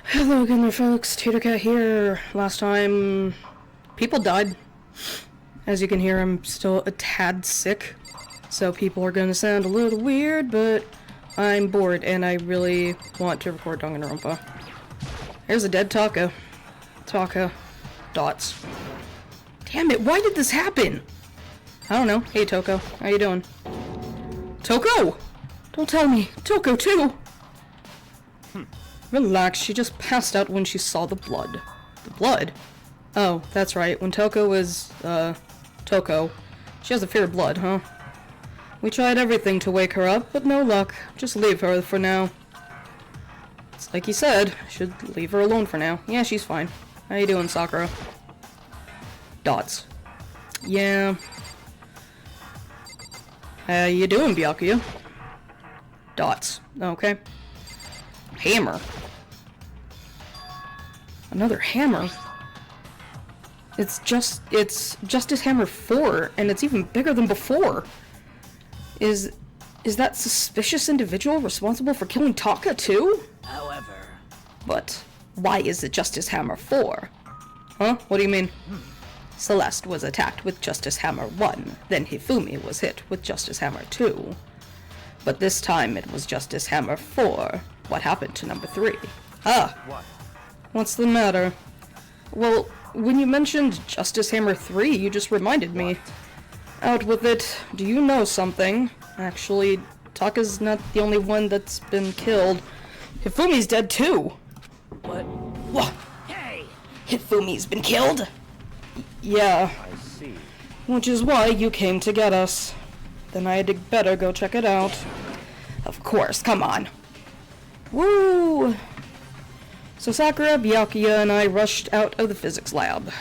Hello again there folks, Tatercat here. Last time, people died. As you can hear, I'm still a tad sick, so people are gonna sound a little weird, but I'm bored and I really want to record Danganronpa. There's a dead Taka. Taka. Dots. Damn it, why did this happen? I don't know. Hey Toko, how you doing? Toko! Don't tell me. Toko too! Relax, she just passed out when she saw the blood. The blood? Oh, that's right. When Toko was, Toko, she has a fear of blood, huh? We tried everything to wake her up, but no luck. Just leave her for now. It's like you said, should leave her alone for now. Yeah, she's fine. How you doing, Sakura? Dots. Yeah. How you doing, Byakuya? Dots. Okay. Hammer. Another hammer. It's Justice Hammer 4, and it's even bigger than before. Is that suspicious individual responsible for killing Taka too? However. But why is it Justice Hammer 4? Huh? What do you mean? Celeste was attacked with Justice Hammer 1, then Hifumi was hit with Justice Hammer 2. But this time it was Justice Hammer 4. What happened to number 3? Ah! What? What's the matter? Well, when you mentioned Justice Hammer 3, you just reminded me. Out with it. Do you know something? Actually, Taka's not the only one that's been killed. Hifumi's dead too! What? What? Hey! Hifumi's been killed? Yeah. I see. Which is why you came to get us. Then I had better go check it out. Of course, come on. Woo! So Sakura, Byakuya, and I rushed out of the physics lab.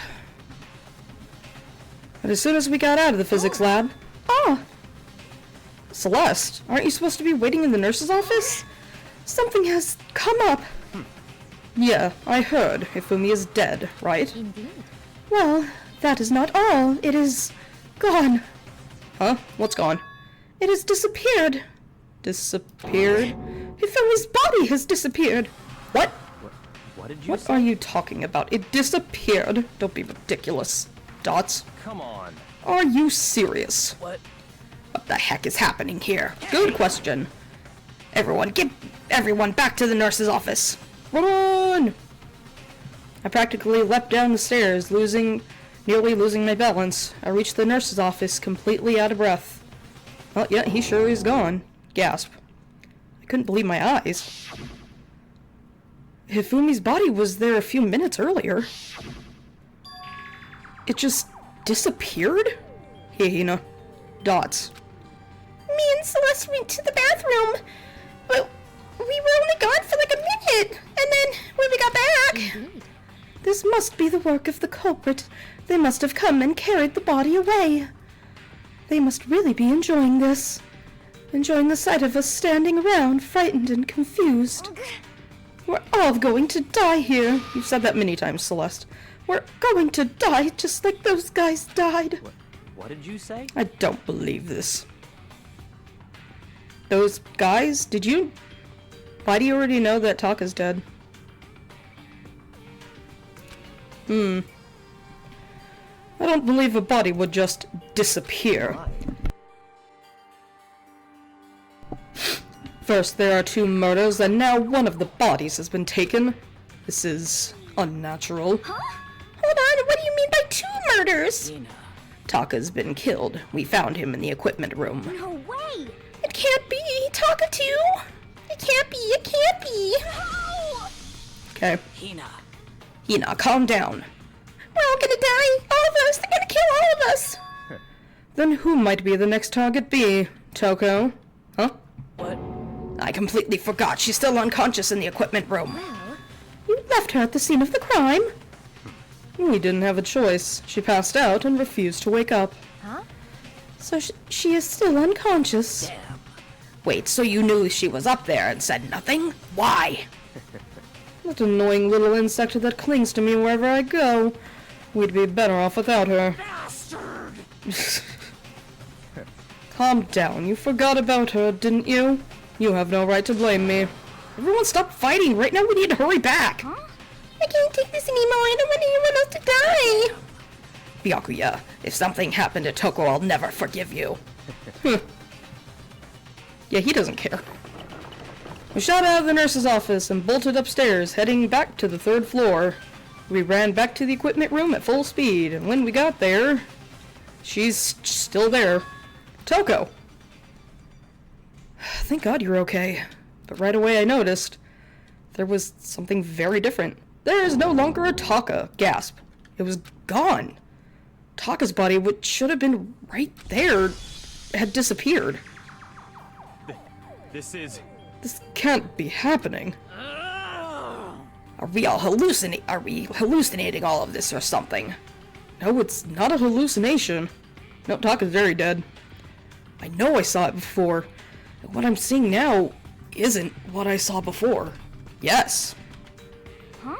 And as soon as we got out of the physics lab... Oh! Celeste, aren't you supposed to be waiting in the nurse's office? Something has come up. Yeah, I heard. Hifumi is dead, right? Indeed. Well, that is not all. It is... gone. Huh? What's gone? It has disappeared. Disappeared? Hifumi's body has disappeared. What? What did you What say? are you talking about? It disappeared. Don't be ridiculous. Dots. Come on. Are you serious? What? What the heck is happening here? Good question. Everyone, get everyone back to the nurse's office. Run! I practically leapt down the stairs, nearly losing my balance. I reached the nurse's office completely out of breath. Oh, yeah, he sure is gone. Gasp. I couldn't believe my eyes. Hifumi's body was there a few minutes earlier. It just disappeared? Hey, Hina. Dots. Me and Celeste went to the bathroom, but we were only gone for like a minute, and then when we got back... This must be the work of the culprit. They must have come and carried the body away. They must really be enjoying this. Enjoying the sight of us standing around, frightened and confused. We're all going to die here. You've said that many times, Celeste. We're going to die just like those guys died. What did you say? I don't believe this. Those guys? Did you... Why do you already know that Taka's dead? I don't believe a body would just disappear. Why? First, there are 2 murders, and now one of the bodies has been taken. This is unnatural. Huh? Hold on, what do you mean by 2 murders? Hina. Taka's been killed. We found him in the equipment room. No way! It can't be! Taka too! It can't be! It can't be! No! Okay. Hina. Hina, calm down. We're all gonna die! All of us! They're gonna kill all of us! Then who might be the next target be? Toko? Huh? What? I completely forgot. She's still unconscious in the equipment room. Well, You left her at the scene of the crime. We didn't have a choice. She passed out and refused to wake up. huh? So she is still unconscious. Damn. Wait, so you knew she was up there and said nothing? Why? That annoying little insect that clings to me wherever I go. We'd be better off without her. Bastard! Calm down. You forgot about her, didn't you? You have no right to blame me. Everyone stop fighting! Right now we need to hurry back! Huh? I can't take this anymore. I don't want anyone else to die. Byakuya, if something happened to Toko, I'll never forgive you. Yeah, he doesn't care. We shot out of the nurse's office and bolted upstairs, heading back to the 3rd floor. We ran back to the equipment room at full speed, and when we got there, she's still there. Toko! Thank God you're okay. But right away I noticed there was something very different. There is no longer a Taka. Gasp. It was gone. Taka's body, which should have been right there, had disappeared. This can't be happening. Are we hallucinating all of this or something? No, it's not a hallucination. No, Taka's very dead. I know I saw it before. And what I'm seeing now isn't what I saw before. Yes. Huh?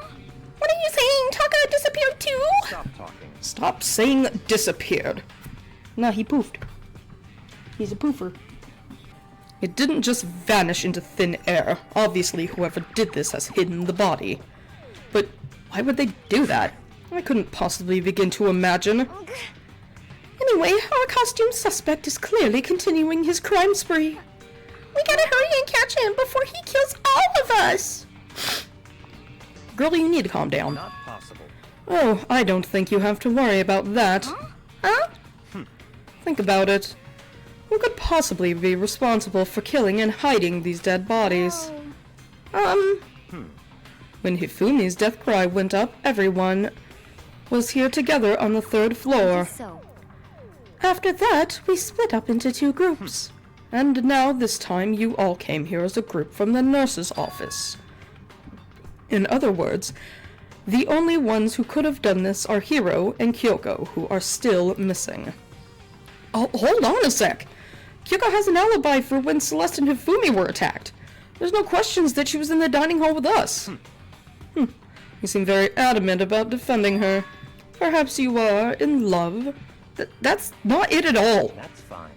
What are you saying? Taka disappeared too? Stop talking. Stop saying disappeared. No, he poofed. He's a poofer. It didn't just vanish into thin air. Obviously, whoever did this has hidden the body. But why would they do that? I couldn't possibly begin to imagine. Anyway, our costume suspect is clearly continuing his crime spree. We gotta hurry and catch him before he kills all of us! Girl, you need to calm down. Not possible. Oh, I don't think you have to worry about that. Huh? Think about it. Who could possibly be responsible for killing and hiding these dead bodies? When Hifumi's death cry went up, everyone was here together on the 3rd floor. So. After that, we split up into 2 groups. And now, this time, you all came here as a group from the nurse's office. In other words, the only ones who could have done this are Hiro and Kyoko, who are still missing. Oh, hold on a sec! Kyoko has an alibi for when Celeste and Hifumi were attacked. There's no questions that she was in the dining hall with us. You seem very adamant about defending her. Perhaps you are in love? That's not it at all. That's fine.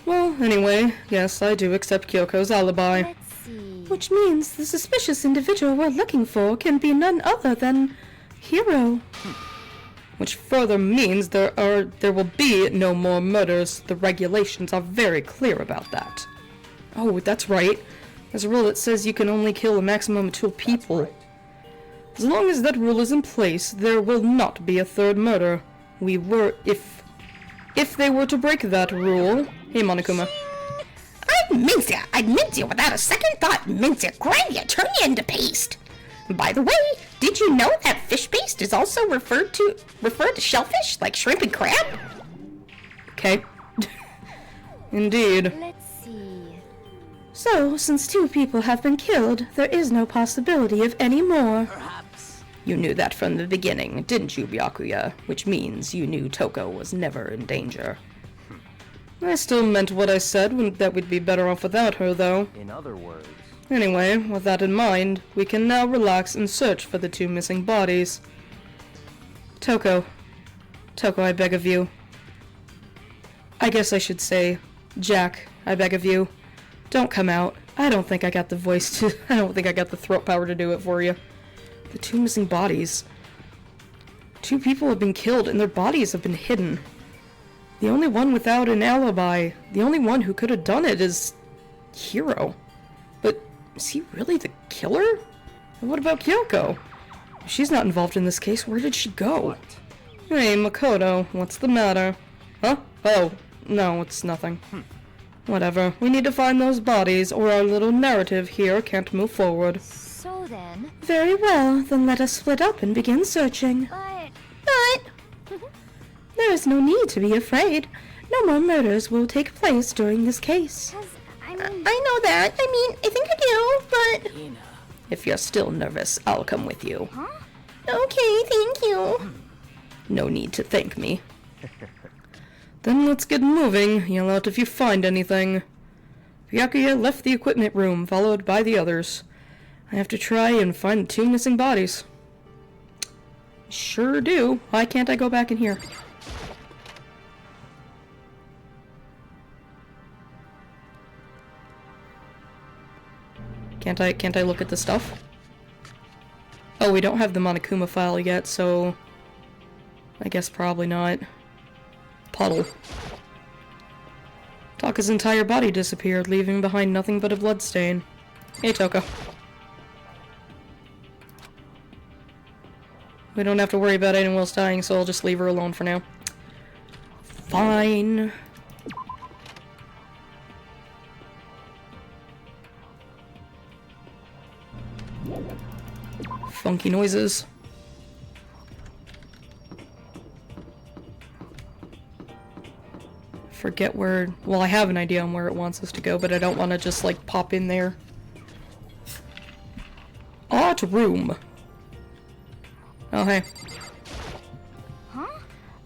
Well, anyway, yes, I do accept Kyoko's alibi. Let's see. Which means the suspicious individual we're looking for can be none other than Hiro. Which further means there will be no more murders. The regulations are very clear about that. Oh, that's right. There's a rule that says you can only kill a maximum of 2 people. As long as that rule is in place, there will not be a 3rd murder. If they were to break that rule... Hey, Monokuma. I'd mince you without a second thought. Mince you, grind you, turn you into paste. By the way, did you know that fish paste is also referred to shellfish, like shrimp and crab? Okay. Indeed. Let's see. So, since 2 people have been killed, there is no possibility of any more. Perhaps. You knew that from the beginning, didn't you, Byakuya? Which means you knew Toko was never in danger. I still meant what I said, that we'd be better off without her, though. In other words. Anyway, with that in mind, we can now relax and search for the 2 missing bodies. Toko, I beg of you. I guess I should say, Jack, I beg of you. Don't come out. I don't think I got the throat power to do it for you. The 2 missing bodies. 2 people have been killed and their bodies have been hidden. The only one without an alibi, the only one who could have done it is Hiro. But is he really the killer? And what about Kyoko? If she's not involved in this case, where did she go? Hey, Makoto, what's the matter? Huh? Oh, no, it's nothing. Whatever, we need to find those bodies, or our little narrative here can't move forward. So then... Very well, then let us split up and begin searching. But... There is no need to be afraid. No more murders will take place during this case. I know that. I think I do, but... Ina. If you're still nervous, I'll come with you. Huh? Okay, thank you. No need to thank me. Then let's get moving. Yell out if you find anything. Byakuya left the equipment room, followed by the others. I have to try and find the 2 missing bodies. Sure do. Why can't I go back in here? Can't I look at the stuff? Oh, we don't have the Monokuma file yet, so I guess probably not. Puddle. Taka's entire body disappeared, leaving behind nothing but a bloodstain. Hey, Toka. We don't have to worry about anyone else dying, so I'll just leave her alone for now. Fine. Funky noises. Forget where... Well, I have an idea on where it wants us to go, but I don't want to just, like, pop in there. Art room. Oh, hey. Huh?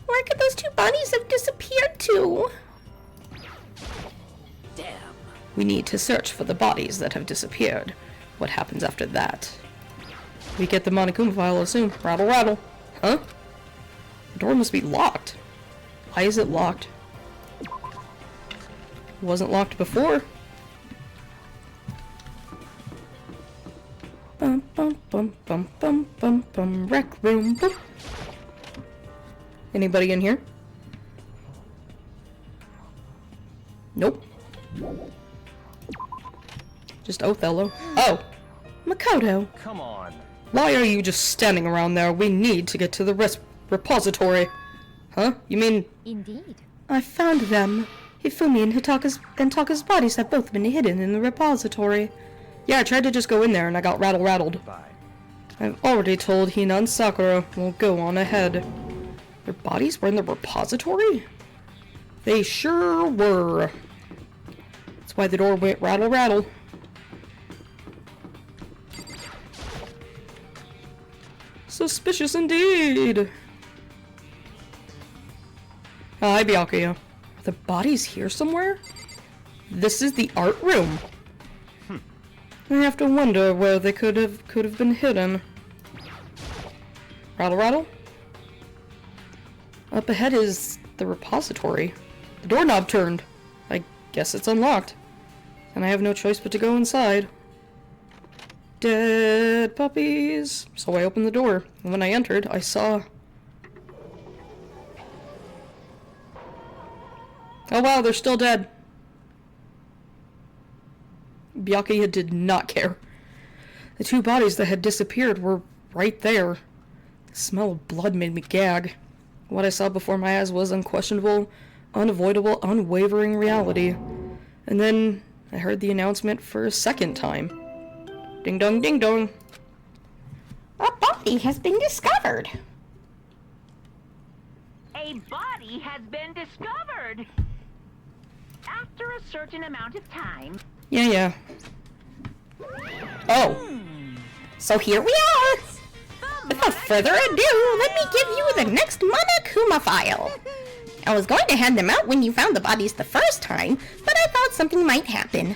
Where could those two bodies have disappeared to? Damn. We need to search for the bodies that have disappeared. What happens after that? We get the Monokuma file, I'll assume. Rattle, rattle. Huh? The door must be locked. Why is it locked? It wasn't locked before. Bum bum bum bum bum bum bum. Rec room. Boop. Anybody in here? Nope. Just Othello. Oh! Makoto! Come on. Why are you just standing around there? We need to get to the repository. Huh? You mean... Indeed. I found them. Hifumi and Taka's bodies have both been hidden in the repository. Yeah, I tried to just go in there and I got rattled. Bye. I've already told Hina and Sakura. We'll go on ahead. Their bodies were in the repository? They sure were. That's why the door went rattle rattle. Suspicious indeed. Oh, hi, Byakuya. Are the bodies here somewhere? This is the art room. I have to wonder where they could have been hidden. Rattle rattle? Up ahead is the repository. The doorknob turned. I guess it's unlocked. And I have no choice but to go inside. Dead puppies. So I opened the door, and when I entered, I saw... Oh wow, they're still dead. Byakuya did not care. The two bodies that had disappeared were right there. The smell of blood made me gag. What I saw before my eyes was unquestionable, unavoidable, unwavering reality. And then I heard the announcement for a second time. Ding dong, ding dong. A body has been discovered. A body has been discovered. After a certain amount of time. Yeah. Oh. So here we are. Without further ado, let me give you the next Monokuma file. I was going to hand them out when you found the bodies the first time, but I thought something might happen.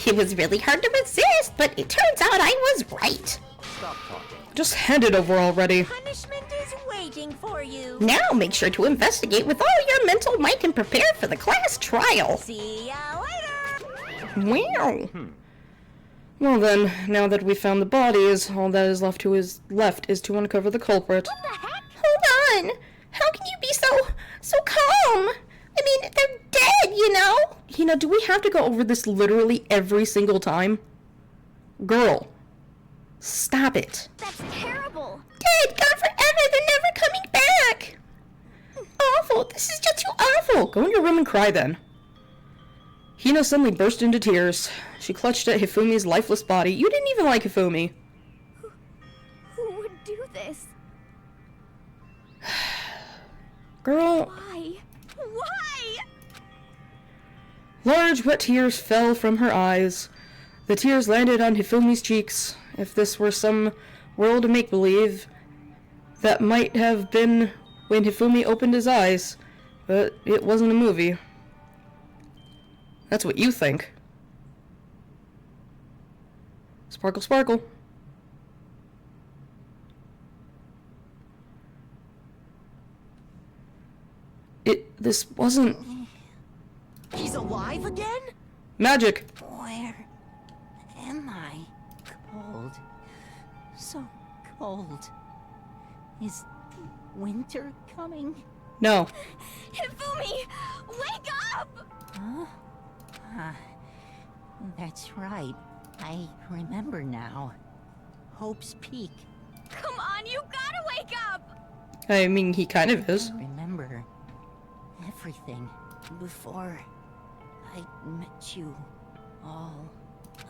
It was really hard to resist, but it turns out I was right. Stop talking. Just hand it over already. Punishment is waiting for you. Now make sure to investigate with all your mental might and prepare for the class trial. See ya later. Wow. Well then, now that we found the bodies, all that is left is to uncover the culprit. What the heck? Hold on. How can you be so calm? I mean, they're dead, you know? Hina, do we have to go over this literally every single time? Girl. Stop it. That's terrible. Dead, gone forever, they're never coming back. Awful, this is just too awful. Go in your room and cry then. Hina suddenly burst into tears. She clutched at Hifumi's lifeless body. You didn't even like Hifumi. Who would do this? Girl. Why? Why? Large wet tears fell from her eyes. The tears landed on Hifumi's cheeks. If this were some world of make-believe, that might have been when Hifumi opened his eyes. But it wasn't a movie. That's what you think. Sparkle, sparkle. This wasn't... He's alive again? Magic. Where am I? so cold. Is winter coming? No. Hifumi, wake up! Huh? That's right. I remember now. Hope's Peak. Come on, you gotta wake up! I mean, he kind of is. Remember everything before I met you all.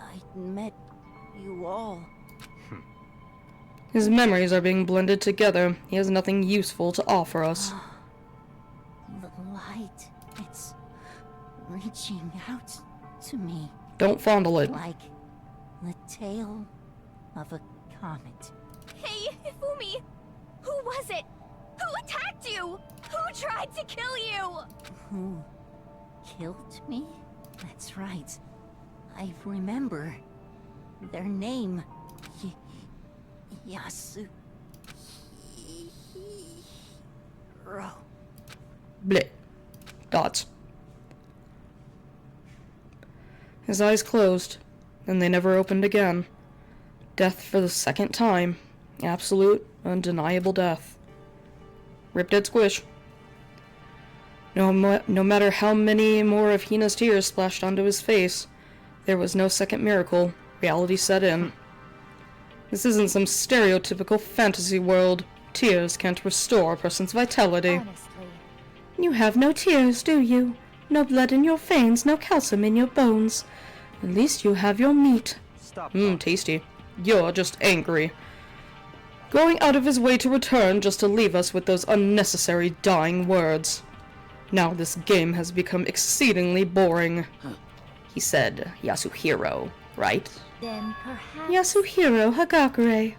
I met you all. His memories are being blended together. He has nothing useful to offer us. The light, it's reaching out to me Don't fondle it. like the tail of a comet. Hey, Hifumi! Who was it? Who attacked you? Who tried to kill you? Who killed me? That's right. I remember their name. Yasuhiro. Bleh. Dots. His eyes closed, and they never opened again. Death for the second time. Absolute, undeniable death. Rip dead squish. No matter how many more of Hina's tears splashed onto his face, there was no second miracle. Reality set in. This isn't some stereotypical fantasy world. Tears can't restore a person's vitality. Honestly. You have no tears, do you? No blood in your veins, no calcium in your bones. At least you have your meat. Stop. Tasty. You're just angry. Going out of his way to return just to leave us with those unnecessary dying words. Now this game has become exceedingly boring. He said Yasuhiro, right? Then perhaps... Yasuhiro Hagakure.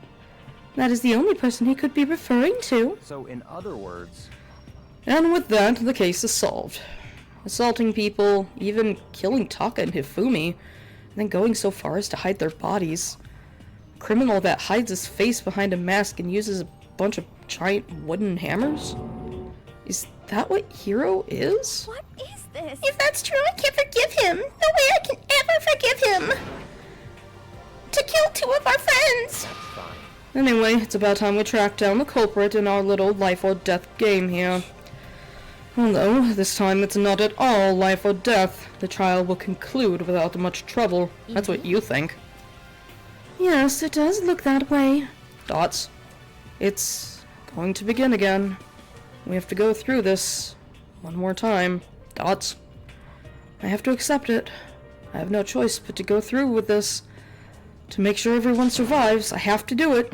That is the only person he could be referring to. So, in other words, And with that, the case is solved. Assaulting people, even killing Taka and Hifumi, and then going so far as to hide their bodies. A criminal that hides his face behind a mask and uses a bunch of giant wooden hammers? Is that what Hiro is? What is this? If that's true, I can't forgive him. No way I can ever forgive him. To kill two of our friends. that's fine. Anyway, it's about time we track down the culprit in our little life or death game here. Although, this time it's not at all life or death. The trial will conclude without much trouble. That's what you think. Yes, it does look that way. Dots. It's going to begin again. We have to go through this one more time. Dots. I have to accept it. I have no choice but to go through with this. To make sure everyone survives, I have to do it.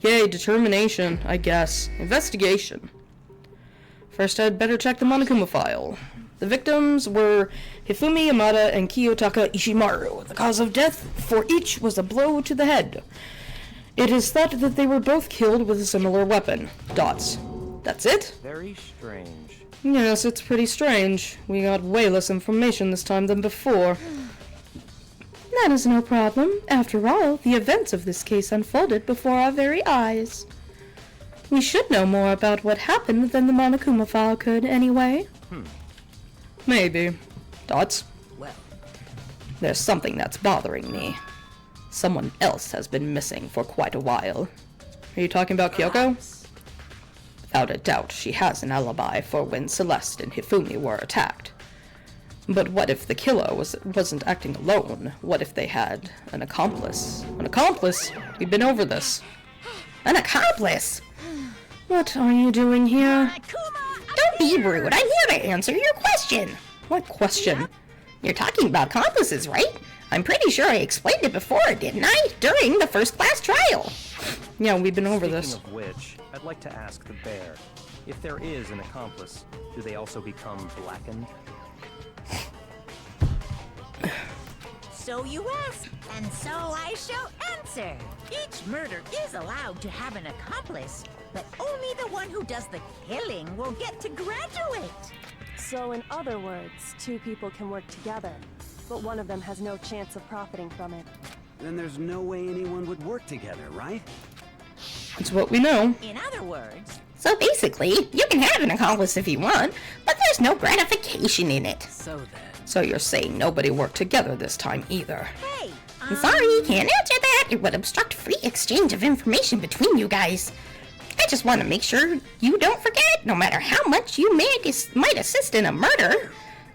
Yay, determination, I guess. Investigation. First, I'd better check the Monokuma file. The victims were Hifumi Yamada and Kiyotaka Ishimaru. The cause of death for each was a blow to the head. It is thought that they were both killed with a similar weapon. Dots. That's it? Very strange. Yes, it's pretty strange. We got way less information this time than before. That is no problem. After all, the events of this case unfolded before our very eyes. We should know more about what happened than the Monokuma file could, anyway. Maybe. Dots? Well, There's something that's bothering me. Someone else has been missing for quite a while. Are you talking about Kyoko? Without a doubt, she has an alibi for when Celeste and Hifumi were attacked. But what if the killer wasn't acting alone? What if they had an accomplice? An accomplice? We've been over this. An accomplice. What are you doing here? Don't be rude. I'm here to answer your question. What question? You're talking about accomplices, right? I'm pretty sure I explained it before, didn't I? During the first class trial. Yeah, we've been over this. Speaking of which, I'd like to ask the bear, if there is an accomplice, do they also become blackened? So you ask, and so I shall answer. Each murder is allowed to have an accomplice, but only the one who does the killing will get to graduate. So in other words, two people can work together, but one of them has no chance of profiting from it. Then there's no way anyone would work together, right? It's what we know. In other words, So basically, you can have an accomplice if you want, but there's no gratification in it. so then. So you're saying nobody worked together this time either. hey, Sorry, can't answer that. It would obstruct free exchange of information between you guys. I just want to make sure you don't forget, no matter how much you might assist in a murder,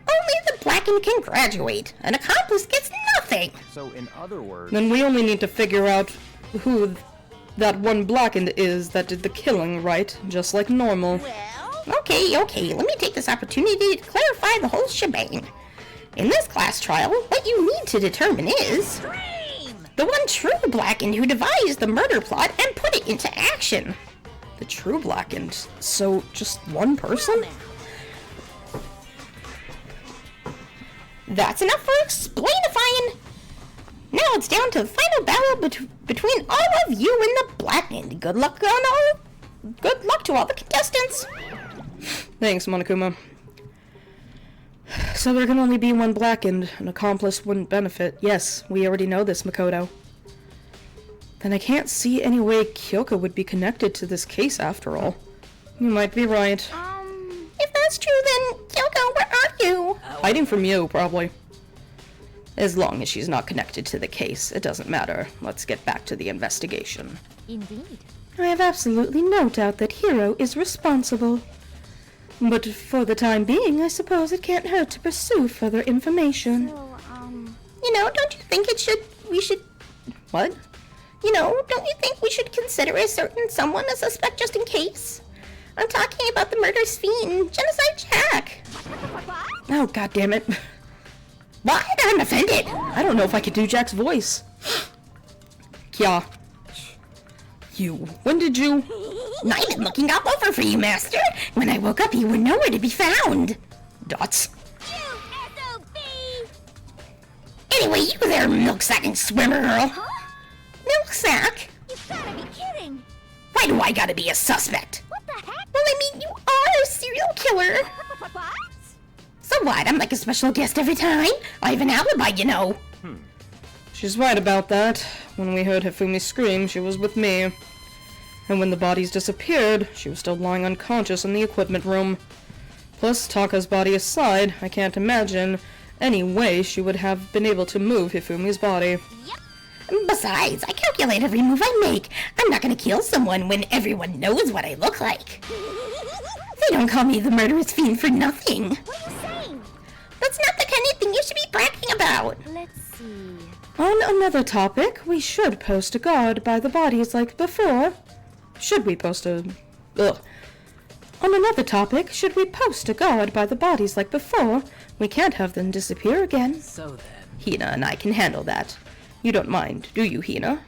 only the Blackened can graduate. An accomplice gets nothing. So, in other words... Then we only need to figure out who that one Blackened is that did the killing, right? Just like normal. Okay, let me take this opportunity to clarify the whole shebang. In this class trial, what you need to determine is... the one true Blackened who devised the murder plot and put it into action. The true Blackened? So, just one person? That's enough for explainifying. Now it's down to the final battle between all of you and the Blackened. Good luck to all the contestants. Thanks, Monokuma. So there can only be one Blackened. An accomplice wouldn't benefit. Yes, we already know this, Makoto. Then I can't see any way Kyoko would be connected to this case after all. You might be right. If that's true, then Kyoko, where are you? Hiding from you, probably. As long as she's not connected to the case, it doesn't matter. Let's get back to the investigation. Indeed. I have absolutely no doubt that Hiro is responsible. But for the time being, I suppose it can't hurt to pursue further information. So, You know, don't you think we should... What? You know, don't you think we should consider a certain someone a suspect just in case? I'm talking about the murderous fiend, Genocide Jack. Oh, goddammit. What? I'm offended. I don't know if I could do Jack's voice. Kya. You. When did you... I've been looking all over for you, Master. When I woke up, you were nowhere to be found. Dots. Anyway, you there, milk-sacking swimmer girl. Milk-sack? You've gotta be kidding! Why do I gotta be a suspect? What the heck? Well, I mean, you are a serial killer. What? So what? I'm like a special guest every time. I have an alibi, you know. She's right about that. When we heard Hifumi scream, she was with me. And when the bodies disappeared, she was still lying unconscious in the equipment room. Plus, Taka's body aside, I can't imagine any way she would have been able to move Hifumi's body. Besides, I calculate every move I make. I'm not gonna kill someone when everyone knows what I look like. They don't call me the murderous fiend for nothing. What are you saying? That's not the kind of thing you should be bragging about. let's see. On another topic, we should post a guard by the bodies like before. Should we post a... Ugh. On another topic, should we post a guard by the bodies like before? We can't have them disappear again. So then... Hina and I can handle that. You don't mind, do you, Hina?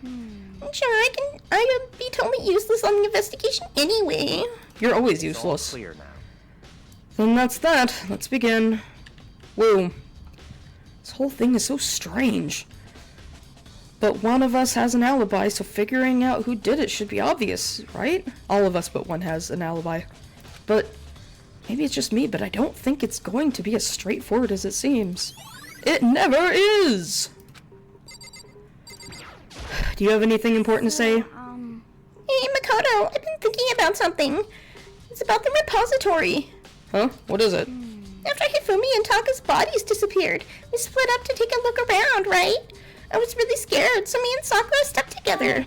Sure, I would be totally useless on the investigation anyway. You're always It's all useless. clear now. Then that's that. Let's begin. Woo. This whole thing is so strange. But one of us has an alibi, so figuring out who did it should be obvious, right? All of us but one has an alibi. But maybe it's just me, but I don't think it's going to be as straightforward as it seems. It never is! Do you have anything important to say? Hey, Makoto, I've been thinking about something. It's about the repository. Huh? What is it? After Hifumi and Taka's bodies disappeared, we split up to take a look around, right? I was really scared, so me and Sakura stuck together.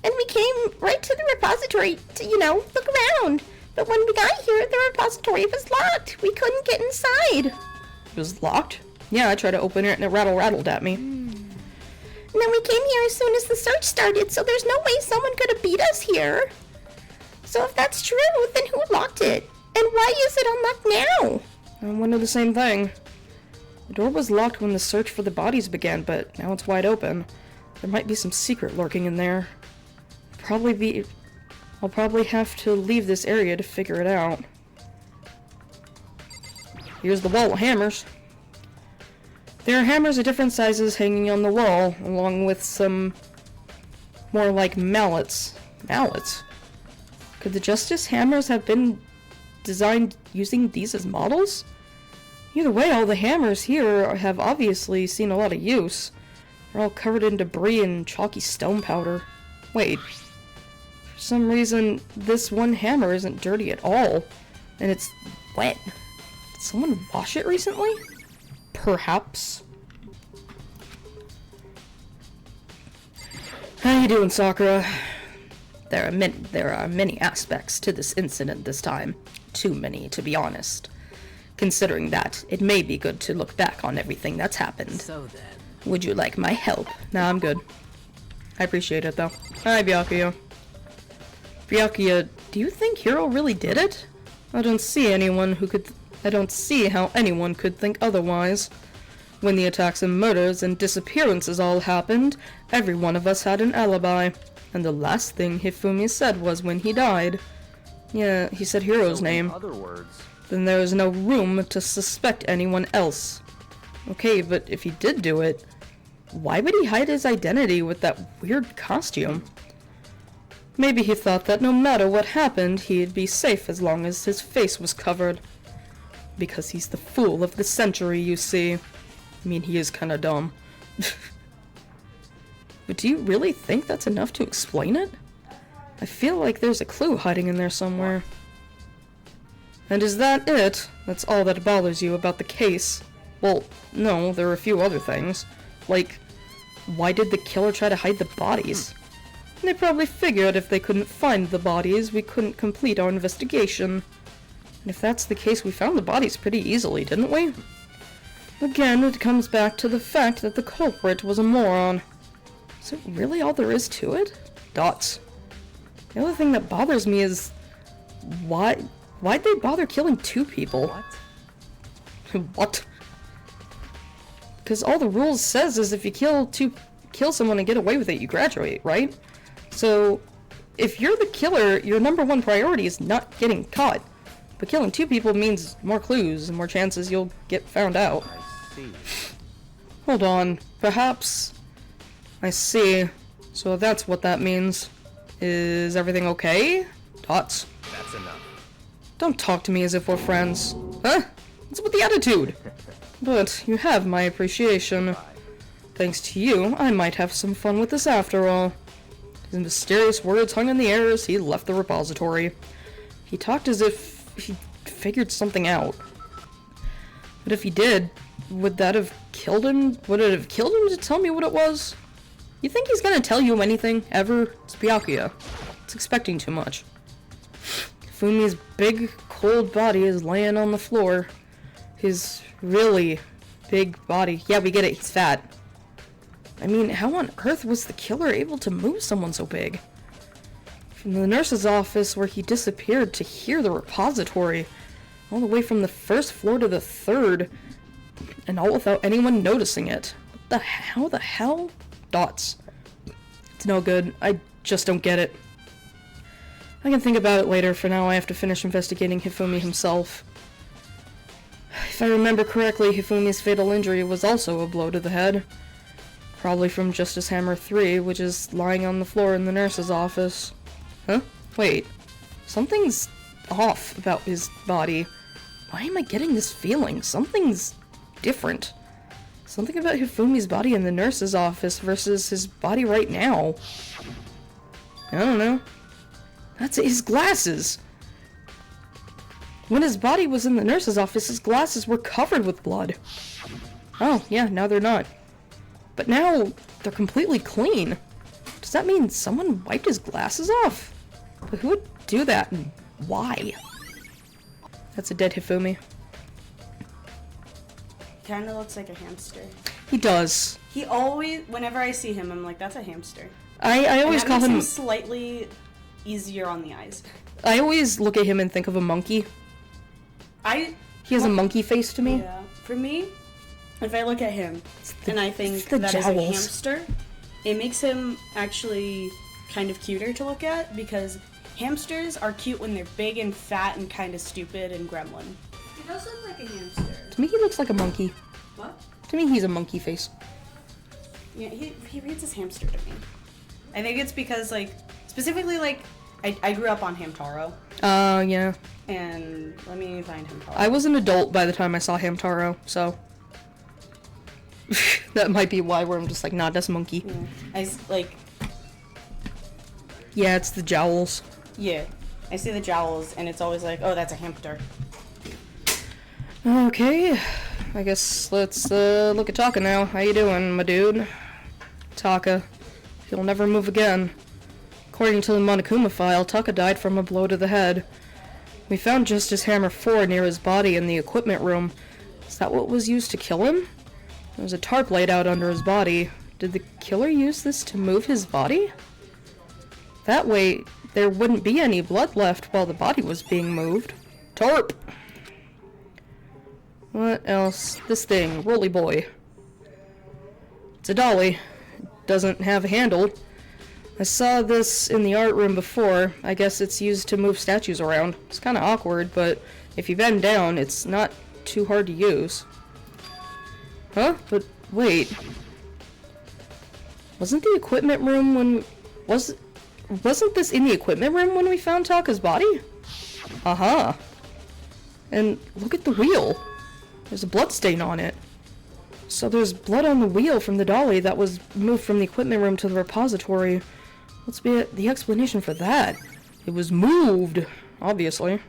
And we came right to the repository to, look around. But when we got here, the repository was locked. We couldn't get inside. It was locked? Yeah, I tried to open it and it rattled at me. And then we came here as soon as the search started, so there's no way someone could have beat us here. So if that's true, then who locked it? And why is it unlocked now? I wonder the same thing. The door was locked when the search for the bodies began, but now it's wide open. There might be some secret lurking in there. I'll probably have to leave this area to figure it out. Here's the wall of hammers. There are hammers of different sizes hanging on the wall, along with some more like mallets. Mallets? Could the Justice hammers have been designed using these as models? Either way, all the hammers here have obviously seen a lot of use. They're all covered in debris and chalky stone powder. Wait. For some reason, this one hammer isn't dirty at all. And it's wet. Did someone wash it recently? Perhaps. How you doing, Sakura? There are many aspects to this incident this time. Too many, to be honest. Considering that, it may be good to look back on everything that's happened. So then. Would you like my help? Nah, I'm good. I appreciate it, though. Hi, Byakuya. Byakuya, do you think Hiro really did it? I don't see how anyone could think otherwise. When the attacks and murders and disappearances all happened, every one of us had an alibi. And the last thing Hifumi said was when he died. Yeah, he said Hiro's name. In other words, Then there is no room to suspect anyone else. Okay, but if he did do it, why would he hide his identity with that weird costume? Maybe he thought that no matter what happened, he'd be safe as long as his face was covered. Because he's the fool of the century, you see. I mean, he is kinda dumb. But do you really think that's enough to explain it? I feel like there's a clue hiding in there somewhere. And is that it? That's all that bothers you about the case? Well, no, there are a few other things. Like, why did the killer try to hide the bodies? They probably figured if they couldn't find the bodies, we couldn't complete our investigation. And if that's the case, we found the bodies pretty easily, didn't we? Again, it comes back to the fact that the culprit was a moron. Is it really all there is to it? Dots. The other thing that bothers me is... why'd they bother killing 2 people? what? What? Because all the rules says is if you kill someone and get away with it, you graduate, right? So, if you're the killer, your #1 priority is not getting caught. But killing 2 people means more clues and more chances you'll get found out. I see. Hold on. Perhaps... I see. So that's what that means. Is everything okay? Dots. That's enough. Don't talk to me as if we're friends. Huh? What's with the attitude? But you have my appreciation. Thanks to you, I might have some fun with this after all. His mysterious words hung in the air as he left the repository. He talked as if he figured something out. But if he did, would that have killed him? Would it have killed him to tell me what it was? You think he's gonna tell you anything, ever? It's Byakuya. It's expecting too much. Fumi's big, cold body is laying on the floor. His really big body. Yeah, we get it, he's fat. I mean, how on earth was the killer able to move someone so big? From the nurse's office where he disappeared to here, the repository. All the way from the 1st floor to the 3rd. And all without anyone noticing it. What the hell? Dots. It's no good. I just don't get it. I can think about it later. For now, I have to finish investigating Hifumi himself. If I remember correctly, Hifumi's fatal injury was also a blow to the head. Probably from Justice Hammer 3, which is lying on the floor in the nurse's office. Huh? Wait. Something's off about his body. Why am I getting this feeling? Something's different. Something about Hifumi's body in the nurse's office versus his body right now. I don't know. That's his glasses! When his body was in the nurse's office, his glasses were covered with blood. Oh, yeah, now they're not. But now, they're completely clean. Does that mean someone wiped his glasses off? But who would do that, and why? That's a dead Hifumi. Kinda looks like a hamster. He does. He always, whenever I see him, I'm like, that's a hamster. I always call him slightly easier on the eyes. I always look at him and think of a monkey. He has a monkey face to me. Yeah. For me, if I look at him and I think the that is jowls. a hamster, it makes him actually kind of cuter to look at because hamsters are cute when they're big and fat and kind of stupid and gremlin. He does look like a hamster. To me, he looks like a monkey. What? To me, he's a monkey face. Yeah, he reads as hamster to me. I think it's because, like, specifically, like, I grew up on Hamtaro. Yeah. And let me find Hamtaro. I was an adult by the time I saw Hamtaro, so... that might be why where I'm just like, nah, that's a monkey. Yeah. Yeah, it's the jowls. Yeah. I see the jowls, and it's always like, oh, that's a hamster. Okay. I guess let's look at Taka now. How you doing, my dude? Taka. He'll never move again. According to the Monokuma file, Taka died from a blow to the head. We found Justice Hammer 4 near his body in the equipment room. Is that what was used to kill him? There was a tarp laid out under his body. Did the killer use this to move his body? That way, there wouldn't be any blood left while the body was being moved. Tarp! What else? This thing, Rolly Boy. It's a dolly. It doesn't have a handle. I saw this in the art room before. I guess it's used to move statues around. It's kind of awkward, but if you bend down, it's not too hard to use. Huh? But wait. Wasn't the equipment room when... Wasn't this in the equipment room when we found Taka's body? Uh-huh. And look at the wheel. There's a blood stain on it. So there's blood on the wheel from the dolly that was moved from the equipment room to the repository. What's the explanation for that? It was moved, obviously.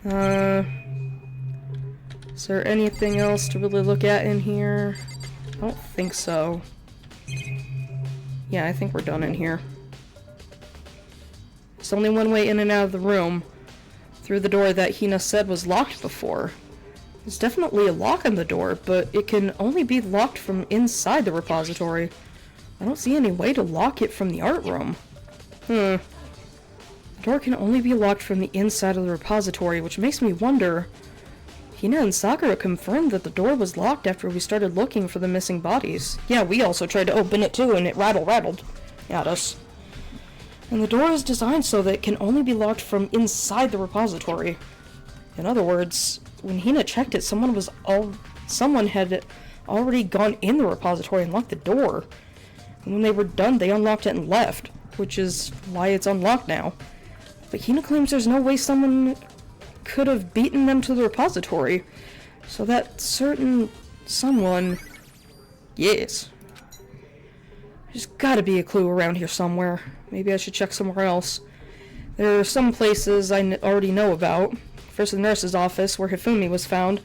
Is there anything else to really look at in here? I don't think so. Yeah, I think we're done in here. There's only one way in and out of the room, through the door that Hina said was locked before. There's definitely a lock on the door, but it can only be locked from inside the repository. I don't see any way to lock it from the art room. The door can only be locked from the inside of the repository, which makes me wonder... Hina and Sakura confirmed that the door was locked after we started looking for the missing bodies. Yeah, we also tried to open it too, and it rattled at us. And the door is designed so that it can only be locked from inside the repository. In other words, when Hina checked it, someone had already gone in the repository and locked the door. And when they were done, they unlocked it and left, which is why it's unlocked now. But Hina claims there's no way someone could have beaten them to the repository. So that certain someone... Yes. There's gotta be a clue around here somewhere. Maybe I should check somewhere else. There are some places I already know about. First the nurse's office, where Hifumi was found.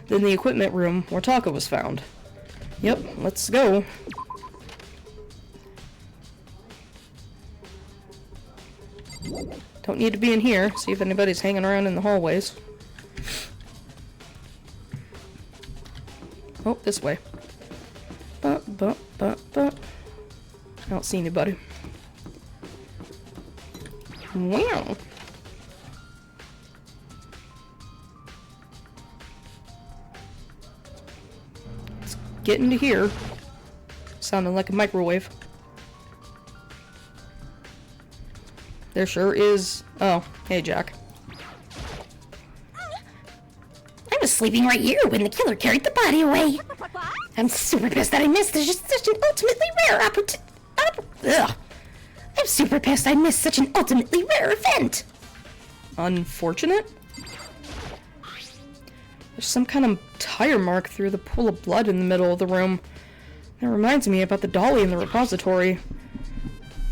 Then the equipment room, where Taka was found. Yep, let's go. Don't need to be in here. See if anybody's hanging around in the hallways. Oh, this way. I don't see anybody. Wow. Let's get into here. Sounding like a microwave. There sure is. Oh, hey, Jack. I was sleeping right here when the killer carried the body away. I'm super pissed that I missed such an ultimately rare opportunity. I'm super pissed I missed such an ultimately rare event. Unfortunate? There's some kind of tire mark through the pool of blood in the middle of the room. That reminds me about the dolly in the repository.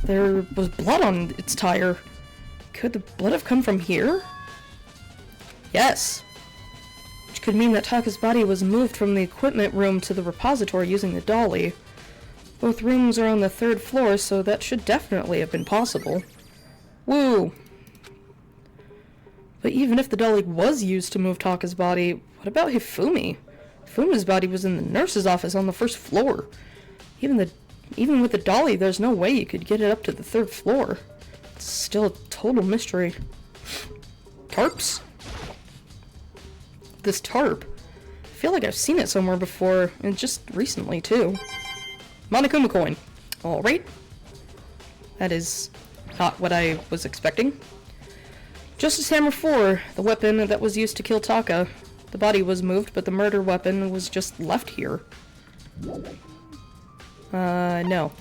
There was blood on its tire. Could the blood have come from here? Yes. Which could mean that Taka's body was moved from the equipment room to the repository using the dolly. Both rooms are on the 3rd floor, so that should definitely have been possible. Woo! But even if the dolly was used to move Taka's body, what about Hifumi? Hifumi's body was in the nurse's office on the 1st floor. Even with the dolly, there's no way you could get it up to the 3rd floor. It's still a total mystery. Tarps? This tarp. I feel like I've seen it somewhere before, and just recently, too. Monokuma coin. Alright. That is not what I was expecting. Justice Hammer 4, the weapon that was used to kill Taka. The body was moved, but the murder weapon was just left here. No.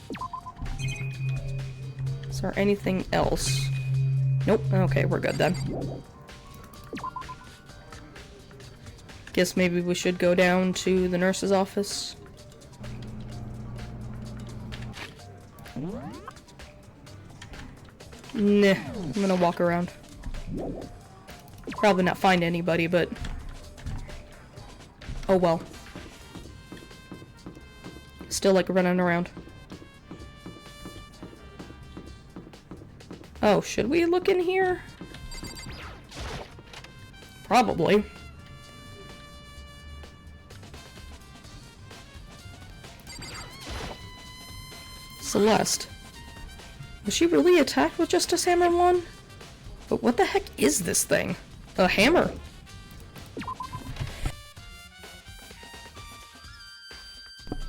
Is there anything else? Nope. Okay, we're good then. Guess maybe we should go down to the nurse's office. Nah, I'm gonna walk around. Probably not find anybody, but... oh well. Still like running around. Oh, should we look in here? Probably. Celeste. Was she really attacked with just a hammer one? But what the heck is this thing? A hammer.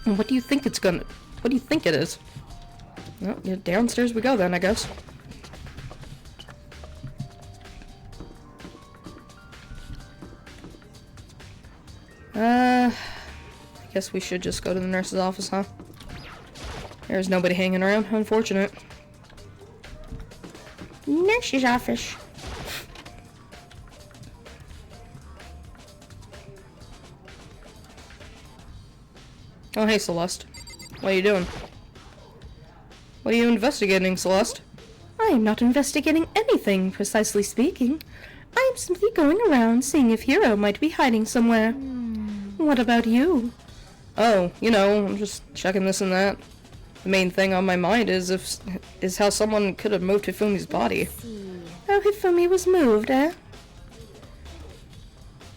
And what do you think it's gonna... What do you think it is? Well, yeah, downstairs we go then, I guess. I guess we should just go to the nurse's office, huh? There's nobody hanging around. Unfortunate. Nurse's office. Oh, hey, Celeste. What are you doing? What are you investigating, Celeste? I am not investigating anything, precisely speaking. I am simply going around seeing if Hero might be hiding somewhere. What about you? Oh, you know, I'm just checking this and that. The main thing on my mind is how someone could have moved Hifumi's body. Oh, Hifumi was moved, eh?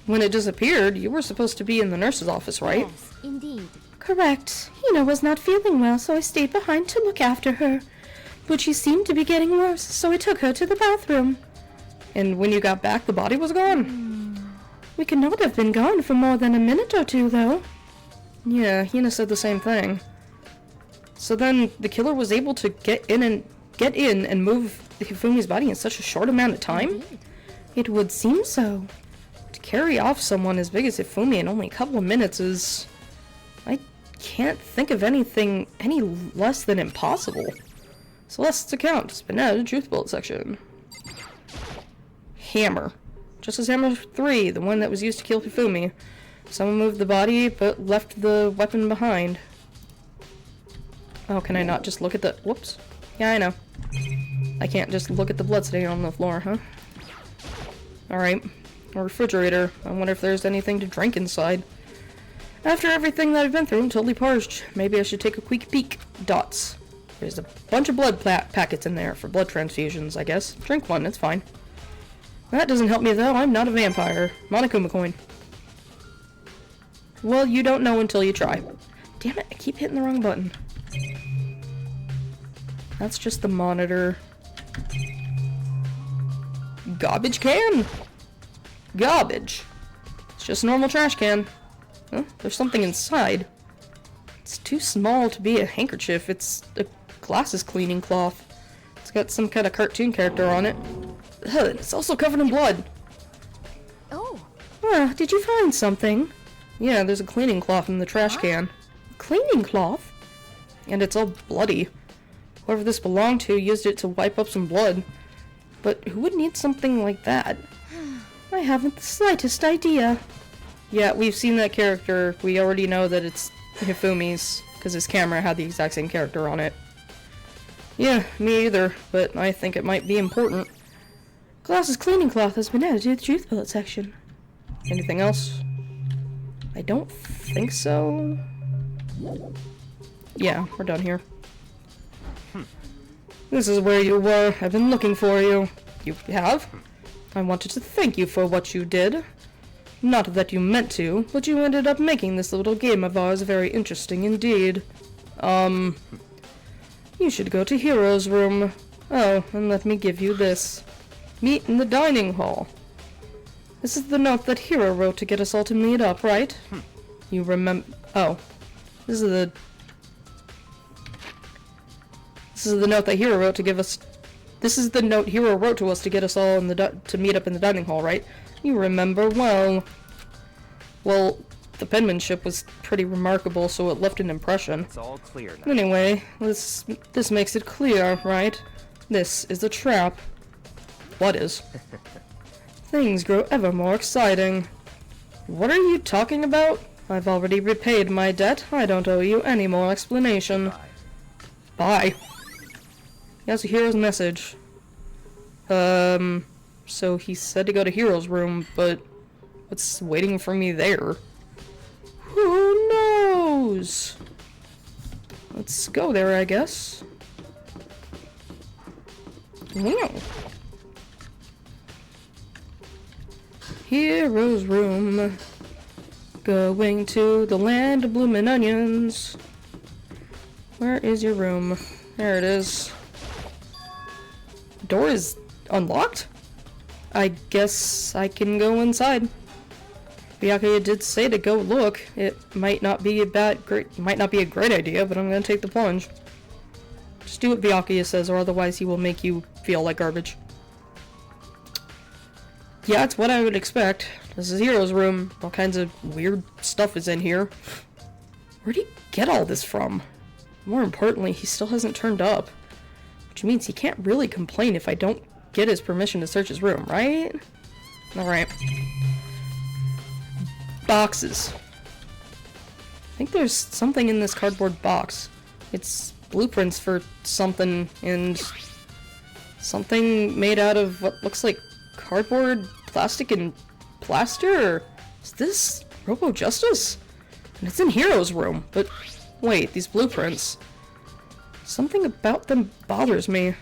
When it disappeared, you were supposed to be in the nurse's office, right? Yes, indeed. Correct. Hina was not feeling well, so I stayed behind to look after her. But she seemed to be getting worse, so I took her to the bathroom. And when you got back, the body was gone. We could not have been gone for more than a minute or two, though. Yeah, Hina said the same thing. So then the killer was able to get in and move Hifumi's body in such a short amount of time? Indeed. It would seem so. To carry off someone as big as Hifumi in only a couple of minutes is... I can't think of anything any less than impossible. Celeste's account has been added to the truth bullet section. Hammer. Just as Hammer 3, the one that was used to kill Hifumi. Someone moved the body, but left the weapon behind. Oh, can I not just look at the... Whoops. Yeah, I know. I can't just look at the bloodstain on the floor, huh? Alright. A refrigerator. I wonder if there's anything to drink inside. After everything that I've been through, I'm totally parched. Maybe I should take a quick peek. Dots. There's a bunch of blood packets in there for blood transfusions, I guess. Drink one, it's fine. That doesn't help me, though. I'm not a vampire. Monokuma coin. Well, you don't know until you try. Damn it, I keep hitting the wrong button. That's just the monitor. Garbage can! Garbage. It's just a normal trash can. Huh? There's something inside. It's too small to be a handkerchief. It's a glasses cleaning cloth. It's got some kind of cartoon character on it. Ugh, it's also covered in blood. Oh. Did you find something? Yeah, there's a cleaning cloth in the trash can. Cleaning cloth? And it's all bloody. Whoever this belonged to used it to wipe up some blood. But who would need something like that? I haven't the slightest idea. Yeah, we've seen that character. We already know that it's Hifumi's, because his camera had the exact same character on it. Yeah, me either, but I think it might be important. Glasses cleaning cloth has been added to the truth bullet section. Anything else? I don't think so. Yeah, we're done here. This is where you were. I've been looking for you. You have? I wanted to thank you for what you did. Not that you meant to, but you ended up making this little game of ours very interesting indeed. You should go to Hero's room. Oh, and let me give you this. Meet in the dining hall. This is the note that Hero wrote to get us all to meet up, right? You remember... Oh. This is the note that Hero wrote to give us... This is the note Hero wrote to us to get us all in to meet up in the dining hall, right? You remember well. Well, the penmanship was pretty remarkable, so it left an impression. It's all clear now. Anyway, this makes it clear, right? This is a trap. What is? Things grow ever more exciting. What are you talking about? I've already repaid my debt. I don't owe you any more explanation. Bye. He has a Hero's message. So he said to go to Hero's room, but what's waiting for me there? Who knows? Let's go there, I guess. Wow. Hero's room. Going to the land of bloomin' onions. Where is your room? There it is. Door is unlocked? I guess I can go inside. Byakuya did say to go look. It might not be a great idea, but I'm gonna take the plunge. Just do what Byakuya says, or otherwise he will make you feel like garbage. Yeah, it's what I would expect. This is Hero's room. All kinds of weird stuff is in here. Where'd he get all this from? More importantly, he still hasn't turned up. Which means he can't really complain if I don't get his permission to search his room, right? Alright. Boxes. I think there's something in this cardboard box. It's blueprints for something, and something made out of what looks like cardboard, plastic, and plaster? Is this Robo Justice? And it's in Hero's room, but wait, these blueprints. Something about them bothers me.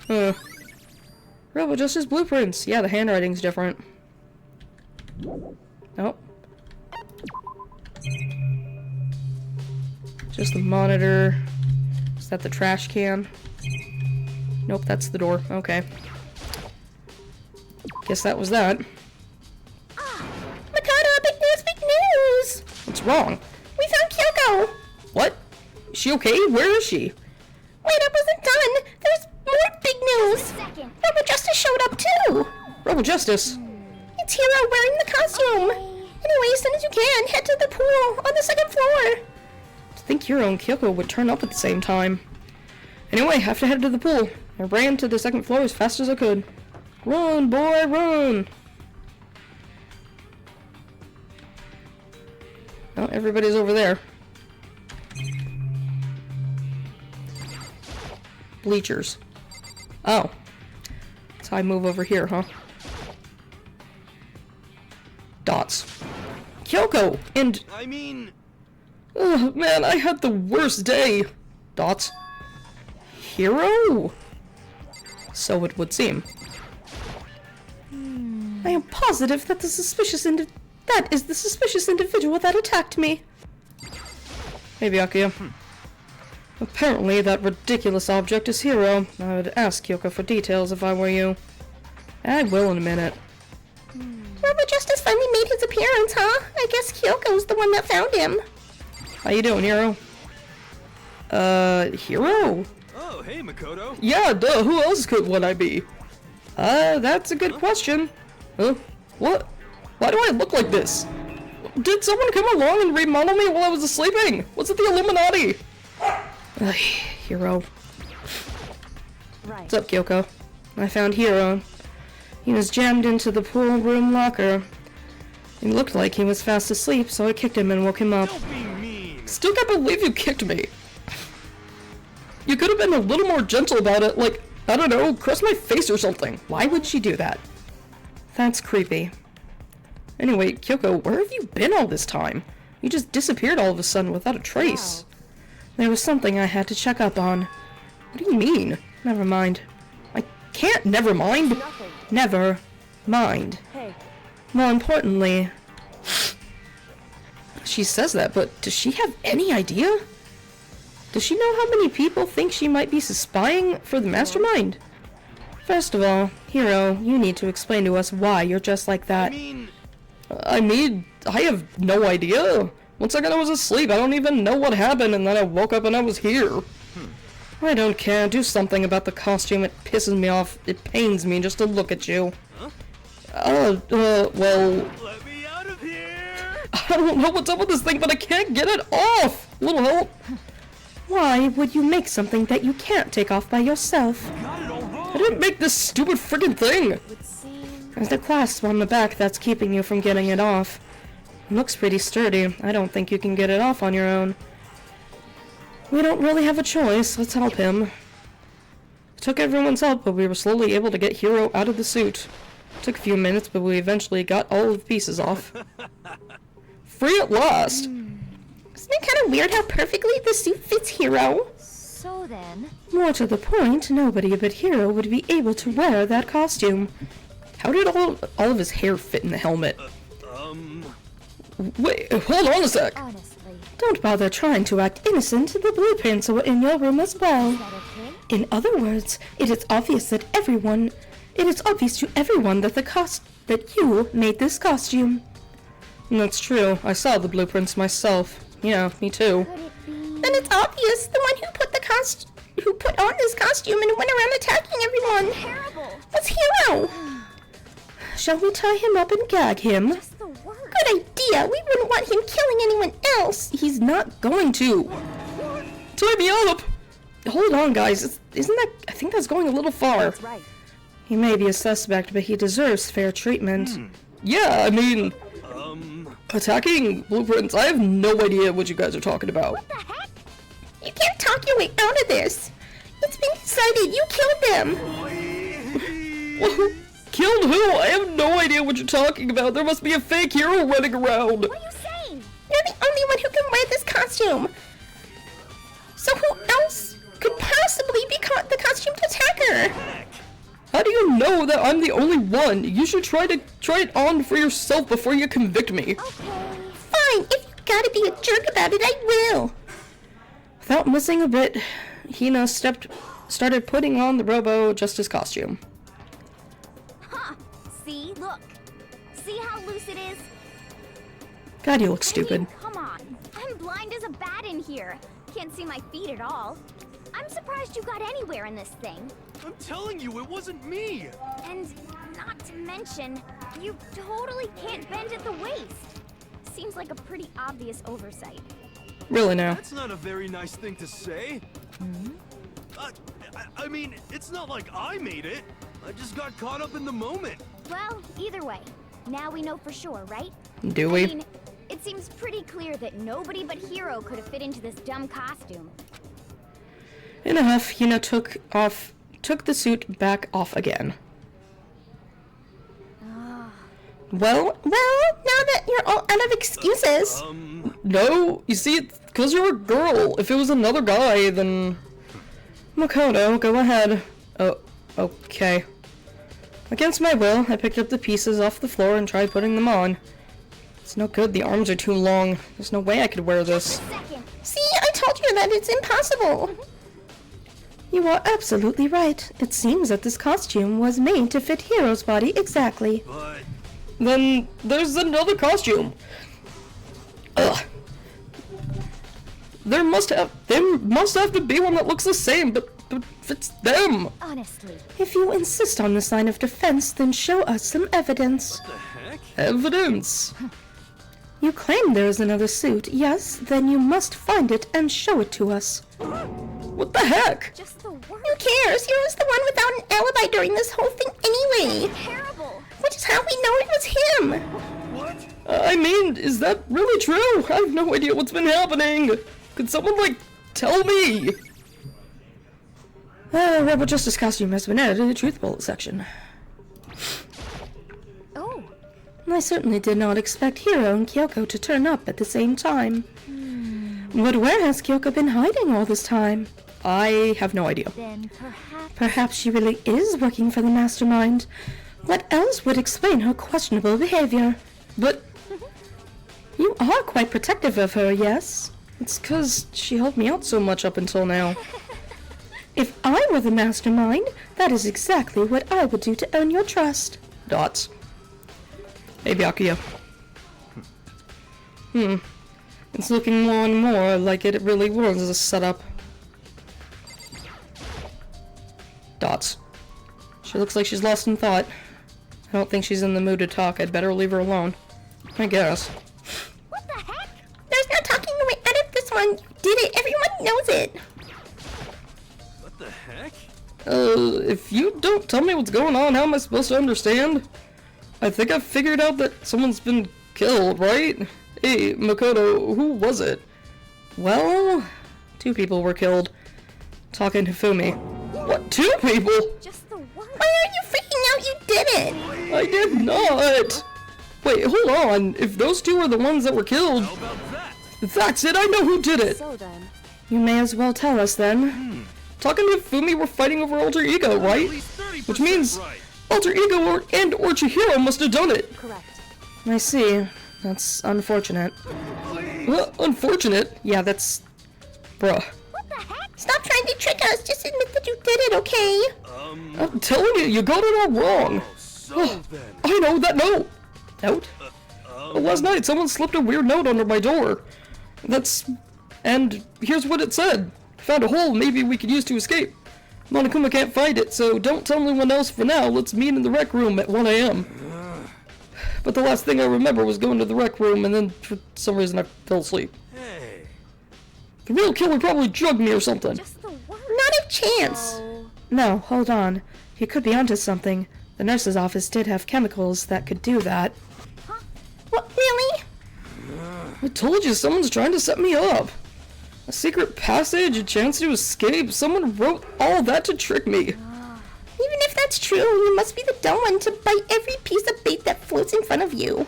Robo Justice blueprints. Yeah, the handwriting's different. Nope. Just the monitor. Is that the trash can? Nope, that's the door. Okay. Guess that was that. Makoto, big news, big news! What's wrong? We found Kyoko! What? Is she okay? Where is she? Wait, I wasn't done! There's more big news! Robo Justice showed up too! Robo Justice? It's Hero wearing the costume! Anyway, as soon as you can, head to the pool on the second floor! I think Hero and Kyoko would turn up at the same time. Anyway, I have to head to the pool. I ran to the second floor as fast as I could. Run, boy, run! Oh, everybody's over there. Bleachers. Oh. So I move over here, huh? Dots. Kyoko! And... I mean... Oh, man, I had the worst day! Dots. Hero? So it would seem. I am positive that is the suspicious individual that attacked me. Hey, Byakuya. Apparently that ridiculous object is Hero. I would ask Kyoko for details if I were you. I will in a minute. Robo Justice finally made his appearance, huh? I guess Kyoko's the one that found him. How you doing, Hero? Hero? Oh, hey, Makoto. Yeah, duh, who else would I be? That's a good question. Huh? What? Why do I look like this? Did someone come along and remodel me while I was sleeping? Was it the Illuminati? Hero. Right. What's up, Kyoko? I found Hero. He was jammed into the pool room locker. It looked like he was fast asleep, so I kicked him and woke him up. Don't be mean. Still can't believe you kicked me. You could have been a little more gentle about it, like, I don't know, cross my face or something. Why would she do that? That's creepy. Anyway, Kyoko, where have you been all this time? You just disappeared all of a sudden without a trace. Wow. There was something I had to check up on. What do you mean? Never mind. I can't never mind. Nothing. Never mind. Hey. More importantly... She says that, but does she have any idea? Does she know how many people think she might be spying for the mastermind? First of all, Hero, you need to explain to us why you're just like that. I mean, I have no idea. 1 second I was asleep, I don't even know what happened, and then I woke up and I was here. I don't care, do something about the costume, it pisses me off, it pains me just to look at you. Well... Let me out of here! I don't know what's up with this thing, but I can't get it off! Little help! Why would you make something that you can't take off by yourself? I didn't make this stupid friggin' thing! There's the clasp on the back that's keeping you from getting it off. It looks pretty sturdy. I don't think you can get it off on your own. We don't really have a choice. Let's help him. It took everyone's help, but we were slowly able to get Hero out of the suit. It took a few minutes, but we eventually got all of the pieces off. Free at last! Isn't it kind of weird how perfectly the suit fits Hero? So then... More to the point, nobody but Hero would be able to wear that costume. How did all of his hair fit in the helmet? Wait, hold on a sec. Honestly. Don't bother trying to act innocent. The blueprints were in your room as well. Is that okay? In other words, it is obvious to everyone that you made this costume. That's true. I saw the blueprints myself. Yeah, me too. Could it be... Then it's obvious the one who put on this costume and went around attacking everyone terrible! was Hero. Shall we tie him up and gag him? Just the worst. Good idea. We wouldn't want him killing anyone else. He's not going to. Tie me up! Hold on, guys. Isn't that... I think that's going a little far. That's right. He may be a suspect, but he deserves fair treatment. Yeah, I mean... attacking blueprints, I have no idea what you guys are talking about. What the heck? You can't talk your way out of this. It's been decided you killed them. Well, killed who? I have no idea what you're talking about. There must be a fake hero running around. What are you saying? You're the only one who can wear this costume. So who else could possibly be the costumed attacker? How do you know that I'm the only one? You should try it on for yourself before you convict me. Okay. Fine, if you gotta be a jerk about it, I will. Without missing a bit, Hina started putting on the Robo Justice costume. Huh. See? Look. See how loose it is? God, you look I stupid. mean, come on. I'm blind as a bat in here. Can't see my feet at all. I'm surprised you got anywhere in this thing. I'm telling you, it wasn't me! And not to mention, you totally can't bend at the waist. Seems like a pretty obvious oversight. Really now. That's not a very nice thing to say. I mean, it's not like I made it. I just got caught up in the moment. Well, either way, now we know for sure, right? Do we? I mean, it seems pretty clear that nobody but Hero could have fit into this dumb costume. In a huff, Hina took the suit back off again. Well, now that you're all out of excuses. No, you see, it's because you're a girl. If it was another guy, then... Makoto, go ahead. Oh, okay. Against my will, I picked up the pieces off the floor and tried putting them on. It's no good, the arms are too long. There's no way I could wear this. See, I told you that it's impossible. You are absolutely right. It seems that this costume was made to fit Hero's body exactly. But... Then there's another costume. Ugh. There must have to be one that looks the same, but fits them. Honestly. If you insist on this line of defense, then show us some evidence. What the heck? Evidence. You claim there is another suit. Yes, then you must find it and show it to us. What the heck? Just the worst. Who cares? Hero's the one without an alibi during this whole thing anyway. Terrible. Which is how we know it was him. What? I mean, is that really true? I have no idea what's been happening. Could someone, tell me? Rebel Justice costume has been added to the Truth Bullet section. Oh. I certainly did not expect Hiro and Kyoko to turn up at the same time. But where has Kyoko been hiding all this time? I have no idea. Then perhaps... Perhaps she really is working for the Mastermind. What else would explain her questionable behavior? But... you are quite protective of her, yes? It's 'cause she helped me out so much up until now. If I were the Mastermind, that is exactly what I would do to earn your trust. Dots. Hey, Byakuya. It's looking more and more like it really was a setup. Dots. She looks like she's lost in thought. I don't think she's in the mood to talk. I'd better leave her alone. I guess. What the heck? There's no talking your way out of this one. You did it. Everyone knows it. What the heck? If you don't tell me what's going on, how am I supposed to understand? I think I've figured out that someone's been killed, right? Hey, Makoto, who was it? Well, 2 people were killed. Talking Hifumi. What, 2 people? Just the worst. Why are you freaking out? You did it. I did not! Wait, hold on. If those 2 are the ones that were killed... How about that? That's it, I know who did it! So then, You may as well tell us then. Talking to Fumi, we're fighting over alter ego, right? Which means alter ego or Chihiro must have done it. Correct. I see. That's unfortunate. Unfortunate? Yeah, that's... Bruh. What the heck? Stop trying to trick us. Just admit that you did it, okay? I'm telling you got it all wrong. I know, that note. Note? Last night, someone slipped a weird note under my door. And here's what it said. Found a hole maybe we could use to escape. Monokuma can't find it, so don't tell anyone else for now. Let's meet in the rec room at 1 a.m. But the last thing I remember was going to the rec room, and then for some reason I fell asleep. Hey. The real killer probably drugged me or something. Just the word. Not a chance. No, hold on. He could be onto something. The nurse's office did have chemicals that could do that. What, really? I told you, someone's trying to set me up. A secret passage, a chance to escape. Someone wrote all that to trick me. Even if that's true, you must be the dumb one to bite every piece of bait that floats in front of you.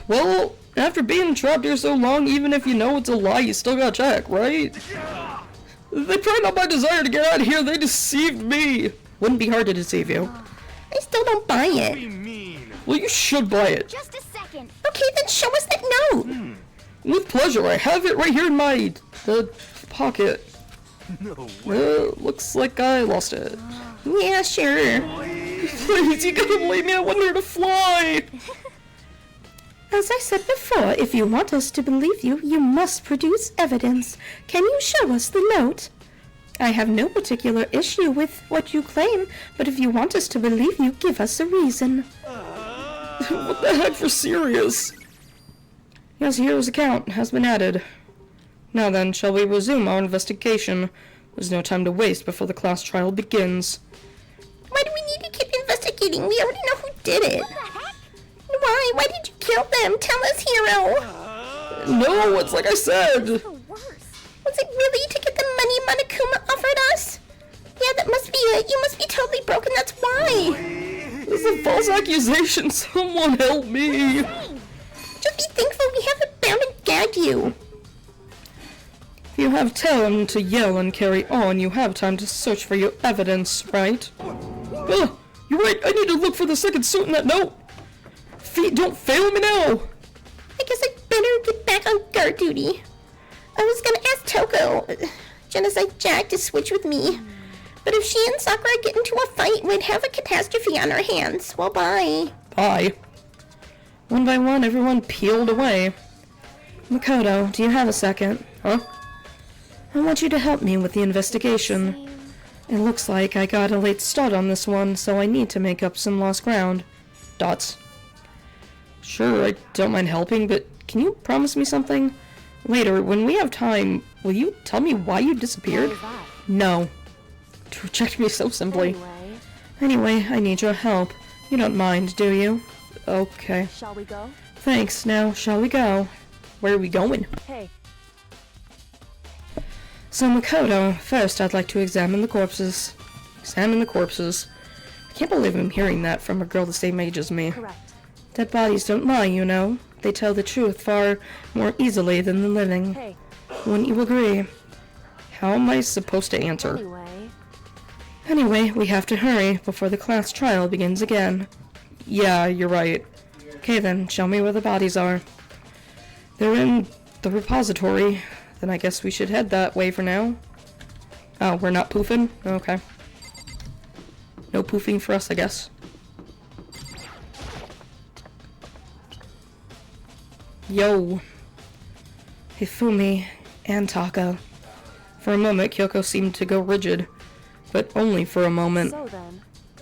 Well, after being trapped here so long, even if you know it's a lie, you still gotta check, right? They probably not my desire to get out of here. They deceived me. Wouldn't be hard to deceive you. I still don't buy Be it. mean. Well, you should buy it. Just a second. Okay, then show us that note. With pleasure. I have it right here in my pocket. No way. Looks like I lost it. Yeah, sure. Please, you gotta believe me. I want her to fly. As I said before, if you want us to believe you, you must produce evidence. Can you show us the note? I have no particular issue with what you claim, but if you want us to believe you, give us a reason. What the heck, for serious? Yes, hero's account has been added. Now then, shall we resume our investigation? There's no time to waste before the class trial begins. Why do we need to keep investigating? We already know who did it. What the heck? Why? Why did you kill them? Tell us, hero. No, it's like I said. The worst. Was it really to get the money Monokuma offered us? Yeah, that must be it. You must be totally broken, that's why. This is a false accusation. Someone help me. Just be thankful we haven't bound and gagged you. If you have time to yell and carry on, you have time to search for your evidence, right? You're right. I need to look for the second suit in that note. Feet, don't fail me now. I guess I'd better get back on guard duty. I was gonna ask Toko, Genocide Jack, to switch with me. But if she and Sakura get into a fight, we'd have a catastrophe on our hands. Well, bye. Bye. One by one, everyone peeled away. Makoto, do you have a second? Huh? I want you to help me with the investigation. It looks like I got a late start on this one, so I need to make up some lost ground. Dots. Sure, I don't mind helping, but can you promise me something? Later, when we have time, will you tell me why you disappeared? No. To reject me so simply. Anyway, I need your help. You don't mind, do you? Okay. Shall we go? Thanks. Now, shall we go? Where are we going? Hey. So, Makoto, first I'd like to examine the corpses. Examine the corpses. I can't believe I'm hearing that from a girl the same age as me. Correct. Dead bodies don't lie, you know. They tell the truth far more easily than the living. Hey. Wouldn't you agree? How am I supposed to answer? Anyway, we have to hurry before the class trial begins again. Yeah, you're right. Okay then, show me where the bodies are. They're in the repository. Then I guess we should head that way for now. Oh, we're not poofing? Okay. No poofing for us, I guess. Yo. Hifumi and Taka. For a moment, Kyoko seemed to go rigid. But only for a moment. So then.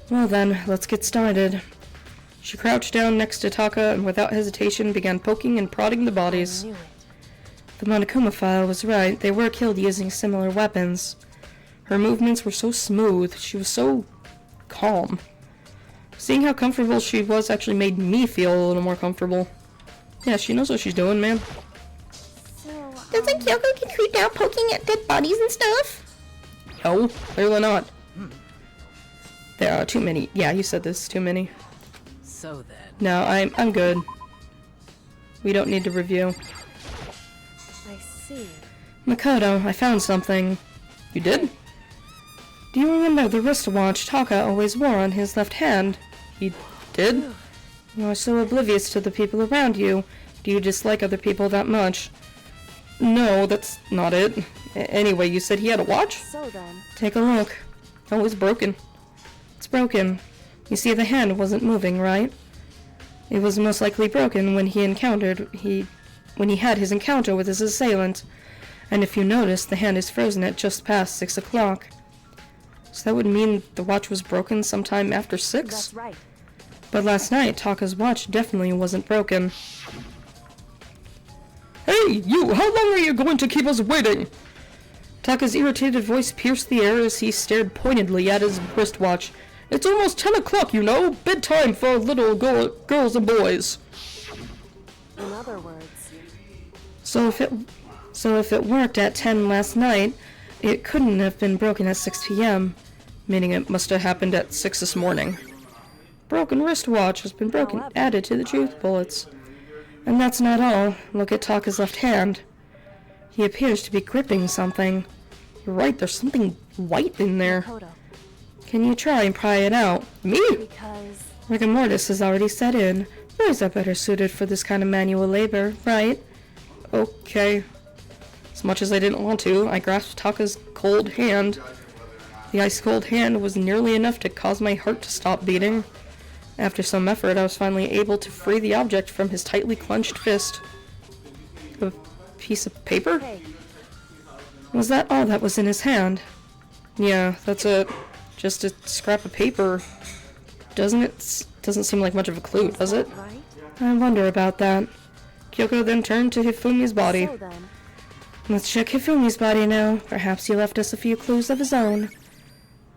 Well then, let's get started. She crouched down next to Taka and without hesitation began poking and prodding the bodies. The Monokuma file was right. They were killed using similar weapons. Her movements were so smooth. She was so calm. Seeing how comfortable she was actually made me feel a little more comfortable. Yeah, she knows what she's doing, man. Doesn't Kyoko get creeped out poking at dead bodies and stuff? No, clearly not. There are too many. Yeah, you said this. Too many. So then. No, I'm good. We don't need to review. I see. Makoto, I found something. You did? Do you remember the wristwatch Taka always wore on his left hand? He did? You are so oblivious to the people around you. Do you dislike other people that much? No, that's not it. Anyway, you said he had a watch? So then. Take a look. Oh, it's broken. It's broken. You see, the hand wasn't moving, right? It was most likely broken when he had his encounter with his assailant. And if you notice, the hand is frozen at just past 6 o'clock. So that would mean the watch was broken sometime after 6? That's right. But last night, Taka's watch definitely wasn't broken. Hey, you! How long are you going to keep us waiting? Taka's irritated voice pierced the air as he stared pointedly at his wristwatch. It's almost 10 o'clock, you know! Bedtime for little girls and boys! In other words... So if it worked at 10 last night, it couldn't have been broken at 6 p.m., meaning it must have happened at 6 this morning. Broken wristwatch has been added to the truth bullets. And that's not all. Look at Taka's left hand. He appears to be gripping something. You're right, there's something white in there. Makoto. Can you try and pry it out? Me? Because... Rigor mortis has already set in. Boys are better suited for this kind of manual labor, right? Okay. As much as I didn't want to, I grasped Taka's cold hand. The ice-cold hand was nearly enough to cause my heart to stop beating. After some effort, I was finally able to free the object from his tightly clenched fist. A piece of paper? Hey. Was that all that was in his hand? Yeah, that's it. Just a scrap of paper. Doesn't seem like much of a clue, does it? Right? I wonder about that. Kyoko then turned to Hifumi's body. So then... Let's check Hifumi's body now. Perhaps he left us a few clues of his own.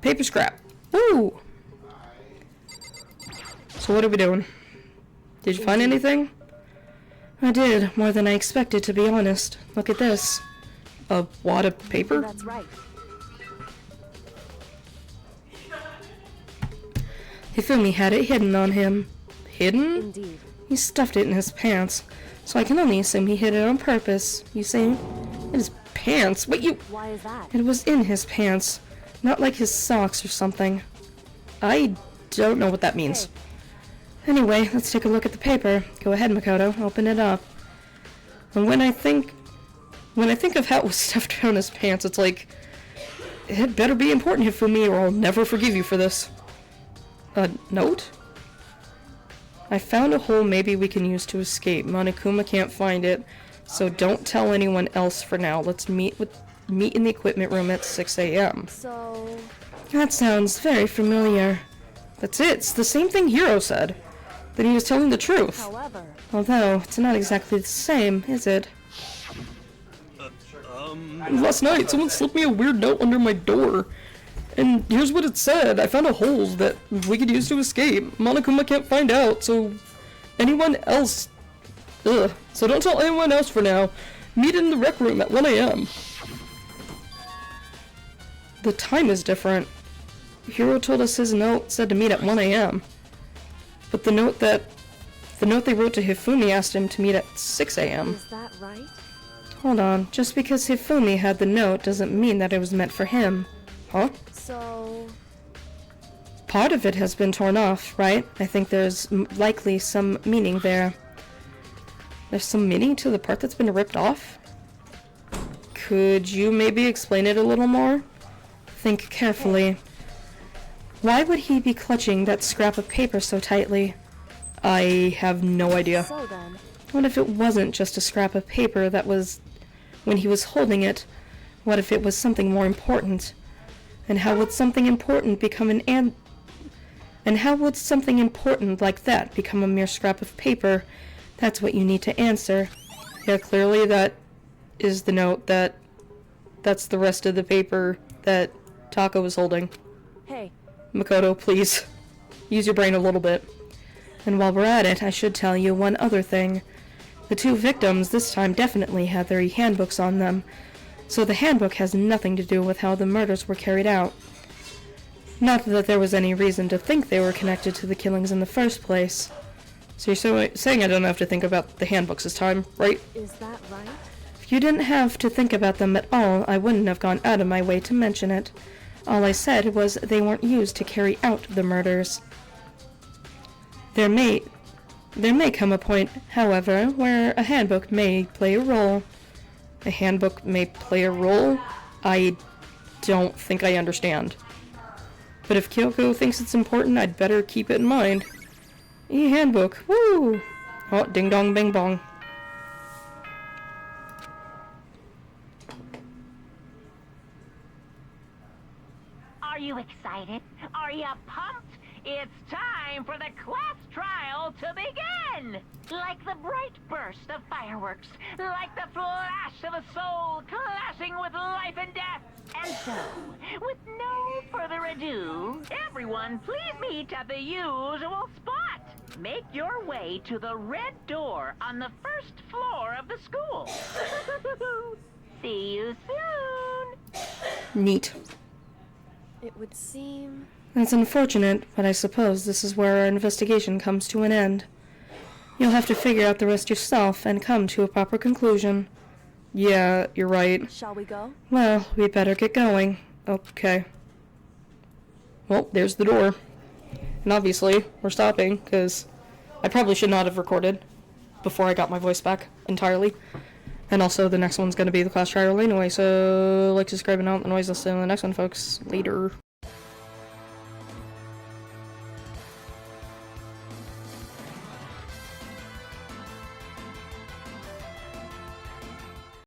Paper scrap. Ooh! So what are we doing? Did you find anything? I did, more than I expected, to be honest. Look at this. A wad of paper? That's right. Hifumi had it hidden on him. Hidden? Indeed. He stuffed it in his pants, so I can only assume he hid it on purpose. You see? In his pants? Wait, you... Why is that? It was in his pants. Not like his socks or something. I don't know what that means. Hey. Anyway, let's take a look at the paper. Go ahead, Makoto. Open it up. And when I think of how it was stuffed around his pants, it's like, it better be important for me or I'll never forgive you for this. A note? I found a hole maybe we can use to escape. Monokuma can't find it, so don't tell anyone else for now. Let's meet in the equipment room at 6 a.m. So... That sounds very familiar. That's it. It's the same thing Hiro said. That he was telling the truth. However... Although, it's not exactly the same, is it? Last night, someone slipped me a weird note under my door. And here's what it said. I found a hole that we could use to escape. Monokuma can't find out, so... anyone else... Ugh. So don't tell anyone else for now. Meet in the rec room at 1 a.m. The time is different. Hiro told us his note said to meet at 1 a.m. But the note they wrote to Hifumi asked him to meet at 6 a.m. Is that right? Hold on. Just because Hifumi had the note doesn't mean that it was meant for him. Huh? So... Part of it has been torn off, right? I think there's likely some meaning there. There's some meaning to the part that's been ripped off? Could you maybe explain it a little more? Think carefully. Why would he be clutching that scrap of paper so tightly? I have no idea. So then... What if it wasn't just a scrap of paper that was... when he was holding it? What if it was something more important? And how would something important become And how would something important like that become a mere scrap of paper? That's what you need to answer. Yeah, clearly that is the note that's the rest of the paper that Taka was holding. Hey. Makoto, please. Use your brain a little bit. And while we're at it, I should tell you one other thing. The two victims this time definitely had their handbooks on them, so the handbook has nothing to do with how the murders were carried out. Not that there was any reason to think they were connected to the killings in the first place. So you're saying I don't have to think about the handbooks this time, right? Is that right? If you didn't have to think about them at all, I wouldn't have gone out of my way to mention it. All I said was they weren't used to carry out the murders. There may come a point, however, where a handbook may play a role. A handbook may play a role? I don't think I understand. But if Kyoko thinks it's important, I'd better keep it in mind. E-handbook, woo! Oh, ding dong bing bong. Are you excited? Are you pumped? It's time for the class trial to begin! Like the bright burst of fireworks, like the flash of a soul clashing with life and death. And so, with no further ado, everyone please meet at the usual spot. Make your way to the red door on the first floor of the school. See you soon! Neat. It would seem... That's unfortunate, but I suppose this is where our investigation comes to an end. You'll have to figure out the rest yourself and come to a proper conclusion. Yeah, you're right. Shall we go? Well, we better get going. Okay. Well, there's the door. And obviously, we're stopping, because I probably should not have recorded before I got my voice back entirely. And also, the next one's going to be the class trial anyway, so like, subscribe, and out the noise. I'll see you in the next one, folks. Later.